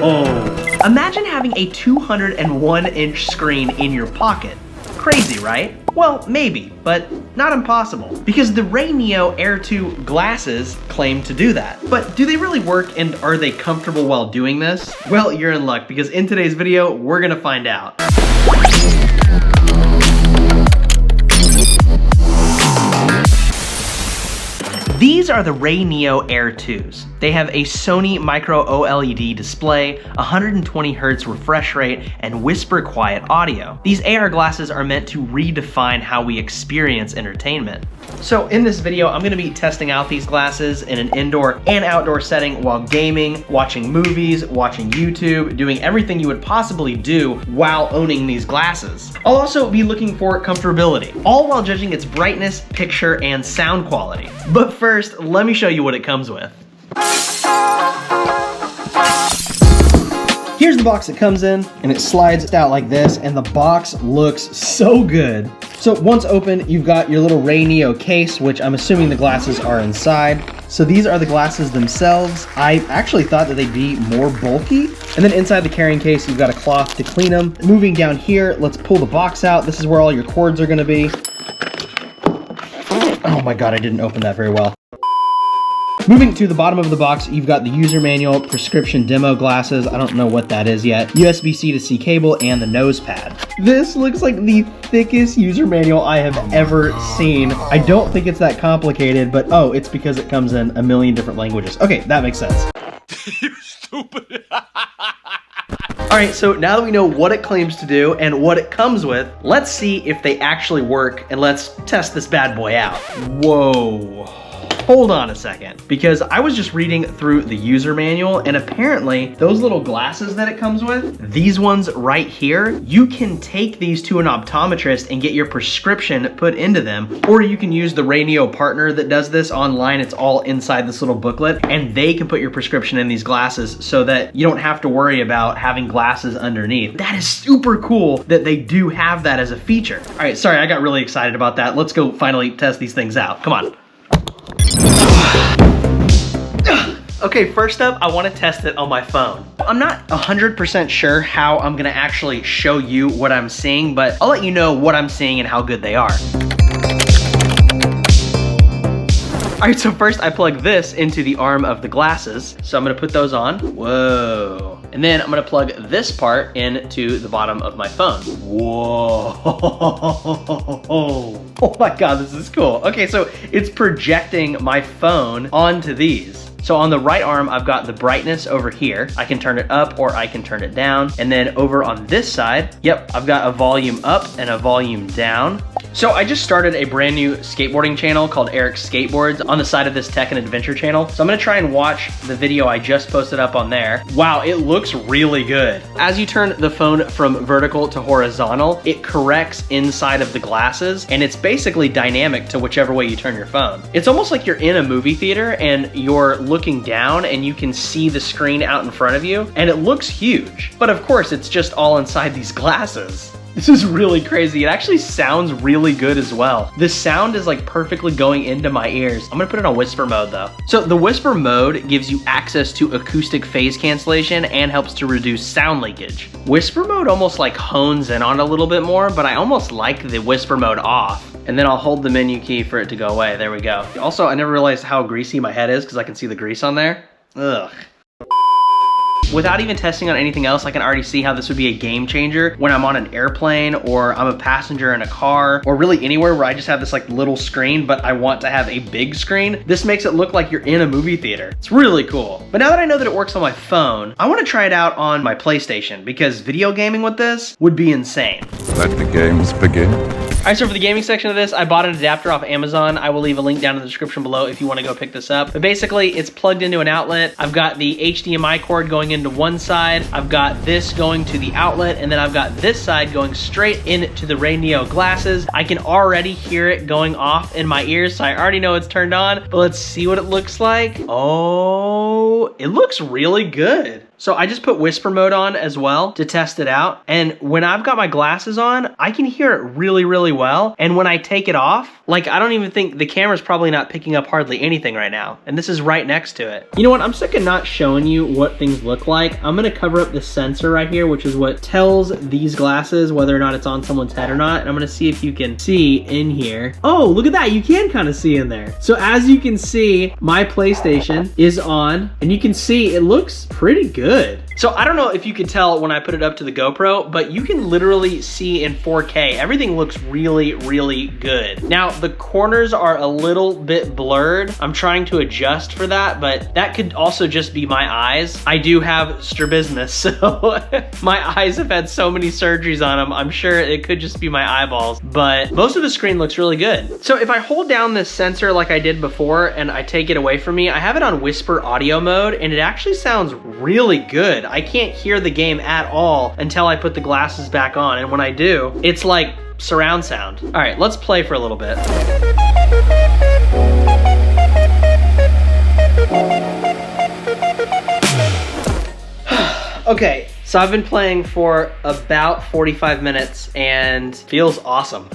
Imagine having a 201-inch screen in your pocket. Crazy, right? Well, maybe, but not impossible. Because the RayNeo Air 2 glasses claim to do that. But do they really work, and are they comfortable while doing this? Well, you're in luck, because in today's video, we're gonna find out. These are the RayNeo Air 2s. They have a Sony micro OLED display, 120 Hz refresh rate, and whisper quiet audio. These AR glasses are meant to redefine how we experience entertainment. So in this video, I'm gonna be testing out these glasses in an indoor and outdoor setting while gaming, watching movies, watching YouTube, doing everything you would possibly do while owning these glasses. I'll also be looking for comfortability, all while judging its brightness, picture, and sound quality. But first, let me show you what it comes with. Here's the box it comes in, and it slides out like this, and the box looks so good. So once open, you've got your little RayNeo case, which I'm assuming the glasses are inside. So these are the glasses themselves. I actually thought that they'd be more bulky. And then inside the carrying case, you've got a cloth to clean them. Moving down here, let's pull the box out. This is where all your cords are gonna be. Oh my God, I didn't open that very well. Moving to the bottom of the box, you've got the user manual, prescription demo glasses, I don't know what that is yet, USB-C to C cable, and the nose pad. This looks like the thickest user manual I have ever seen. I don't think it's that complicated, but oh, it's because it comes in a million different languages. Okay, that makes sense. You stupid. Alright, so now that we know what it claims to do and what it comes with, let's see if they actually work, and let's test this bad boy out. Whoa. Hold on a second, because I was just reading through the user manual, and apparently those little glasses that it comes with, these ones right here, you can take these to an optometrist and get your prescription put into them, or you can use the RayNeo partner that does this online. It's all inside this little booklet, and they can put your prescription in these glasses so that you don't have to worry about having glasses underneath. That is super cool that they do have that as a feature. All right, sorry, I got really excited about that. Let's go finally test these things out. Come on. Okay, first up, I want to test it on my phone. I'm not 100% sure how I'm gonna actually show you what I'm seeing, but I'll let you know what I'm seeing and how good they are. All right, so first I plug this into the arm of the glasses. So I'm gonna put those on. Whoa. And then I'm gonna plug this part into the bottom of my phone. Whoa. Oh my God, this is cool. Okay, so it's projecting my phone onto these. So on the right arm, I've got the brightness over here. I can turn it up or I can turn it down. And then over on this side, yep, I've got a volume up and a volume down. So I just started a brand new skateboarding channel called Eric Skateboards on the side of this tech and adventure channel. So I'm gonna try and watch the video I just posted up on there. Wow, it looks really good. As you turn the phone from vertical to horizontal, it corrects inside of the glasses, and it's basically dynamic to whichever way you turn your phone. It's almost like you're in a movie theater and you're looking down and you can see the screen out in front of you, and it looks huge. But of course, it's just all inside these glasses. This is really crazy. It actually sounds really good as well. The sound is like perfectly going into my ears. I'm gonna put it on whisper mode though. So the whisper mode gives you access to acoustic phase cancellation and helps to reduce sound leakage. Whisper mode almost like hones in on it a little bit more, but I almost like the whisper mode off. And then I'll hold the menu key for it to go away. There we go. Also, I never realized how greasy my head is because I can see the grease on there. Ugh. Without even testing on anything else, I can already see how this would be a game changer when I'm on an airplane or I'm a passenger in a car or really anywhere where I just have this like little screen, but I want to have a big screen. This makes it look like you're in a movie theater. It's really cool. But now that I know that it works on my phone, I want to try it out on my PlayStation because video gaming with this would be insane. Let the games begin. All right, so for the gaming section of this, I bought an adapter off Amazon. I will leave a link down in the description below if you want to go pick this up. But basically, it's plugged into an outlet. I've got the HDMI cord going into one side. I've got this going to the outlet, and then I've got this side going straight into the RayNeo glasses. I can already hear it going off in my ears, so I already know it's turned on. But let's see what it looks like. Oh, it looks really good. So I just put whisper mode on as well to test it out. And when I've got my glasses on, I can hear it really, really well. And when I take it off, like I don't even think the camera's probably not picking up hardly anything right now. And this is right next to it. You know what? I'm sick of not showing you what things look like. I'm gonna cover up the sensor right here, which is what tells these glasses whether or not it's on someone's head or not. And I'm gonna see if you can see in here. Oh, look at that. You can kind of see in there. So as you can see, my PlayStation is on and you can see it looks pretty good. So I don't know if you could tell when I put it up to the GoPro, but you can literally see in 4K. Everything looks really, really good. Now, the corners are a little bit blurred. I'm trying to adjust for that, but that could also just be my eyes. I do have strabismus, so my eyes have had so many surgeries on them. I'm sure it could just be my eyeballs, but most of the screen looks really good. So if I hold down this sensor like I did before and I take it away from me, I have it on whisper audio mode and it actually sounds really good. I can't hear the game at all until I put the glasses back on, and when I do, it's like surround sound. All right, let's play for a little bit. Okay, so I've been playing for about 45 minutes and feels awesome.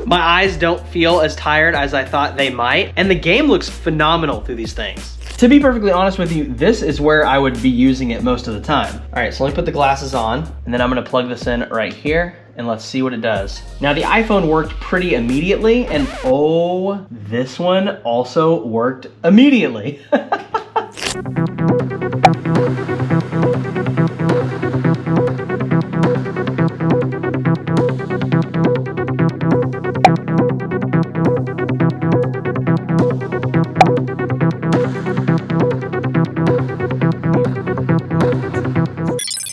My eyes don't feel as tired as I thought they might, and the game looks phenomenal through these things. To be perfectly honest with you, this is where I would be using it most of the time. All right, so let me put the glasses on, and then I'm gonna plug this in right here, and let's see what it does. Now the iPhone worked pretty immediately, and oh, this one also worked immediately.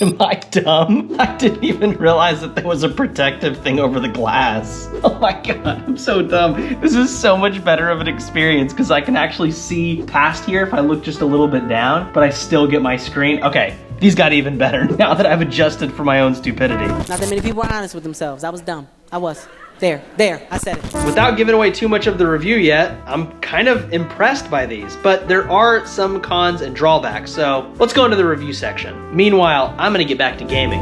Am I dumb? I didn't even realize that there was a protective thing over the glass. Oh my God, I'm so dumb. This is so much better of an experience because I can actually see past here if I look just a little bit down, but I still get my screen. Okay, these got even better now that I've adjusted for my own stupidity. Not that many people are honest with themselves. I was dumb. I was. There, I said it. Without giving away too much of the review yet, I'm kind of impressed by these, but there are some cons and drawbacks, so let's go into the review section. Meanwhile, I'm gonna get back to gaming.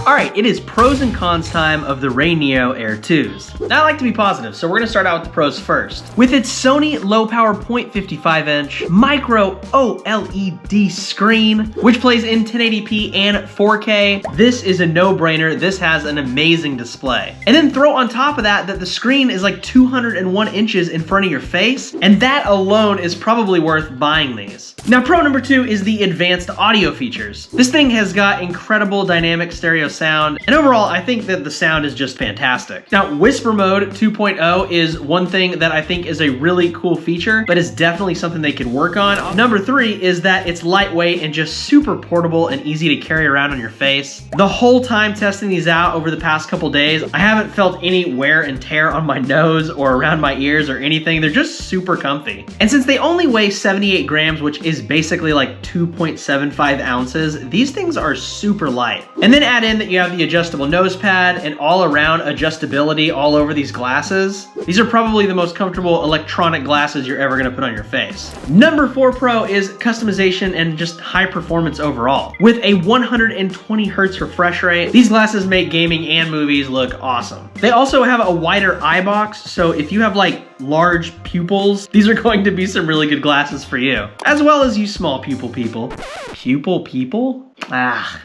All right, it is pros and cons time of the RayNeo Air2s. Now I like to be positive, so we're gonna start out with the pros first. With its Sony low power 0.55 inch micro OLED screen, which plays in 1080p and 4K, this is a no-brainer. This has an amazing display. And then throw on top of that the screen is like 201 inches in front of your face, and that alone is probably worth buying these. Now, pro number 2 is the advanced audio features. This thing has got incredible dynamic stereo sound, and overall, I think that the sound is just fantastic. Now, Whisper Mode 2.0 is one thing that I think is a really cool feature, but it's definitely something they could work on. Number 3 is that it's lightweight and just super portable and easy to carry around on your face. The whole time testing these out over the past couple days, I haven't felt any wear and tear on my nose or around my ears or anything. They're just super comfy. And since they only weigh 78 grams, which is basically like 2.75 ounces, these things are super light. And then add in that you have the adjustable nose pad and all around adjustability all over these glasses. These are probably the most comfortable electronic glasses you're ever gonna put on your face. Number 4 Pro is customization and just high performance overall. With a 120 Hertz refresh rate, these glasses make gaming and movies look awesome. They also have a wider eye box, so if you have like large pupils, these are going to be some really good glasses for you. As well as you small pupil people. Pupil people? Ah.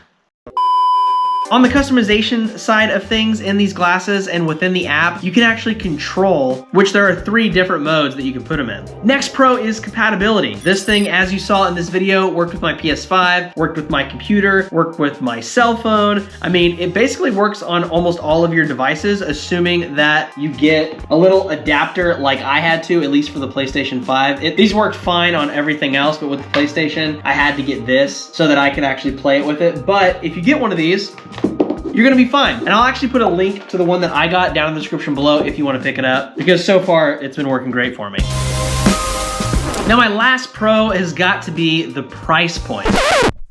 On the customization side of things in these glasses and within the app, you can actually control, which there are 3 different modes that you can put them in. Next pro is compatibility. This thing, as you saw in this video, worked with my PS5, worked with my computer, worked with my cell phone. I mean, it basically works on almost all of your devices, assuming that you get a little adapter like I had to, at least for the PlayStation 5. These worked fine on everything else, but with the PlayStation, I had to get this so that I could actually play it with it. But if you get one of these, you're gonna be fine. And I'll actually put a link to the one that I got down in the description below if you wanna pick it up, because so far it's been working great for me. Now my last pro has got to be the price point.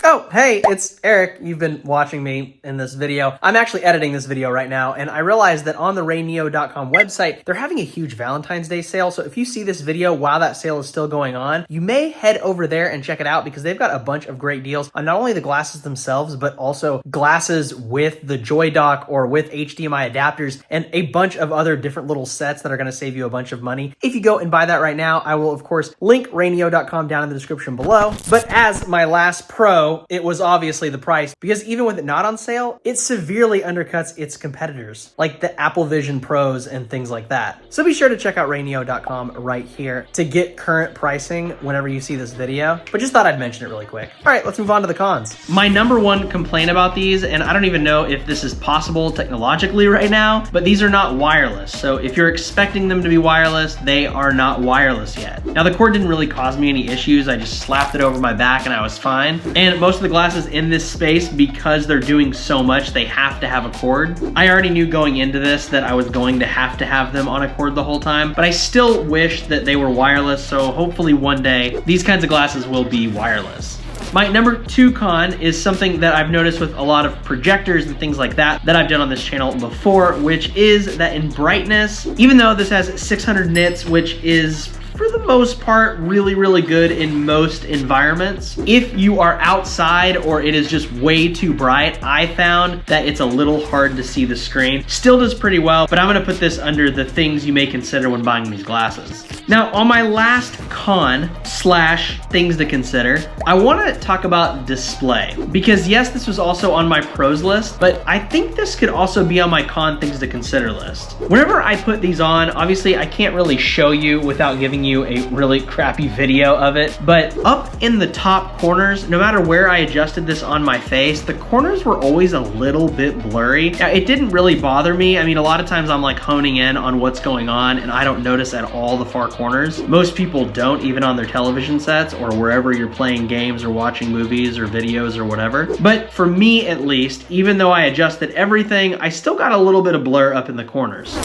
Oh, hey, it's Eric. You've been watching me in this video. I'm actually editing this video right now, and I realized that on the RayNeo.com website, they're having a huge Valentine's Day sale. So if you see this video while that sale is still going on, you may head over there and check it out because they've got a bunch of great deals on not only the glasses themselves, but also glasses with the Joy Dock or with HDMI adapters and a bunch of other different little sets that are going to save you a bunch of money. If you go and buy that right now, I will, of course, link RayNeo.com down in the description below. But as my last pro, it was obviously the price, because even with it not on sale, it severely undercuts its competitors, like the Apple Vision Pros and things like that. So be sure to check out RayNeo.com right here to get current pricing whenever you see this video. But just thought I'd mention it really quick. All right, let's move on to the cons. My number one complaint about these, and I don't even know if this is possible technologically right now, but these are not wireless. So if you're expecting them to be wireless, they are not wireless yet. Now the cord didn't really cause me any issues. I just slapped it over my back and I was fine. And most of the glasses in this space, because they're doing so much, they have to have a cord. I already knew going into this that I was going to have them on a cord the whole time, but I still wish that they were wireless, so hopefully one day these kinds of glasses will be wireless. My number two con is something that I've noticed with a lot of projectors and things like that I've done on this channel before, which is that in brightness, even though this has 600 nits, which is for the most part really, really good in most environments, if you are outside or it is just way too bright, I found that it's a little hard to see the screen. Still does pretty well, but I'm gonna put this under the things you may consider when buying these glasses. Now, on my last con slash things to consider, I wanna talk about display, because yes, this was also on my pros list, but I think this could also be on my con things to consider list. Whenever I put these on, obviously I can't really show you without giving you a really crappy video of it, but up in the top corners, no matter where I adjusted this on my face, the corners were always a little bit blurry. Now, it didn't really bother me. I mean, a lot of times I'm like honing in on what's going on and I don't notice at all the far corners. Most people don't, even on their television sets or wherever you're playing games or watching movies or videos or whatever. But for me at least, even though I adjusted everything, I still got a little bit of blur up in the corners.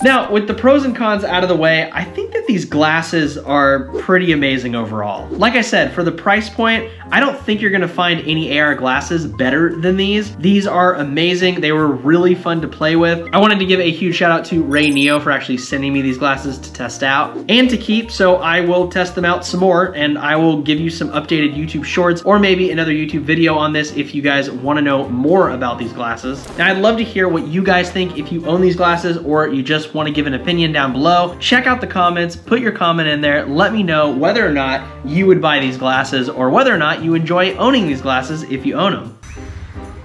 Now, with the pros and cons out of the way, I think that these glasses are pretty amazing overall. Like I said, for the price point, I don't think you're gonna find any AR glasses better than these. These are amazing. They were really fun to play with. I wanted to give a huge shout out to RayNeo for actually sending me these glasses to test out and to keep, so I will test them out some more and I will give you some updated YouTube shorts or maybe another YouTube video on this if you guys wanna know more about these glasses. Now, I'd love to hear what you guys think if you own these glasses or you just want to give an opinion down below. Check out the comments, put your comment in there, let me know whether or not you would buy these glasses or whether or not you enjoy owning these glasses if you own them.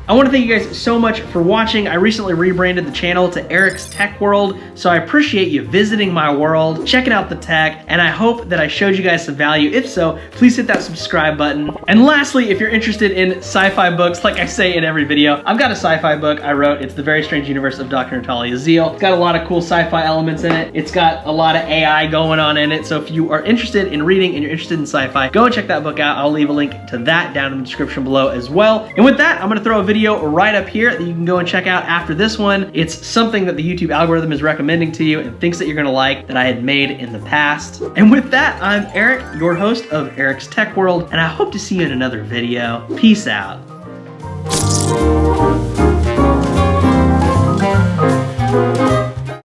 I want to thank you guys so much for watching. I recently rebranded the channel to Eric's Tech World, so I appreciate you visiting my world, checking out the tech, and I hope that I showed you guys some value. If so, please hit that subscribe button. And lastly, if you're interested in sci-fi books, like I say in every video, I've got a sci-fi book I wrote. It's The Very Strange Universe of Dr. Natalia Zeal. It's got a lot of cool sci-fi elements in it. It's got a lot of AI going on in it, so if you are interested in reading and you're interested in sci-fi, go and check that book out. I'll leave a link to that down in the description below as well. And with that, I'm gonna throw a video right up here that you can go and check out after this one. It's something that the YouTube algorithm is recommending to you and thinks that you're gonna like that I had made in the past. And with that, I'm Eric, your host of Eric's Tech World, and I hope to see you in another video. Peace out.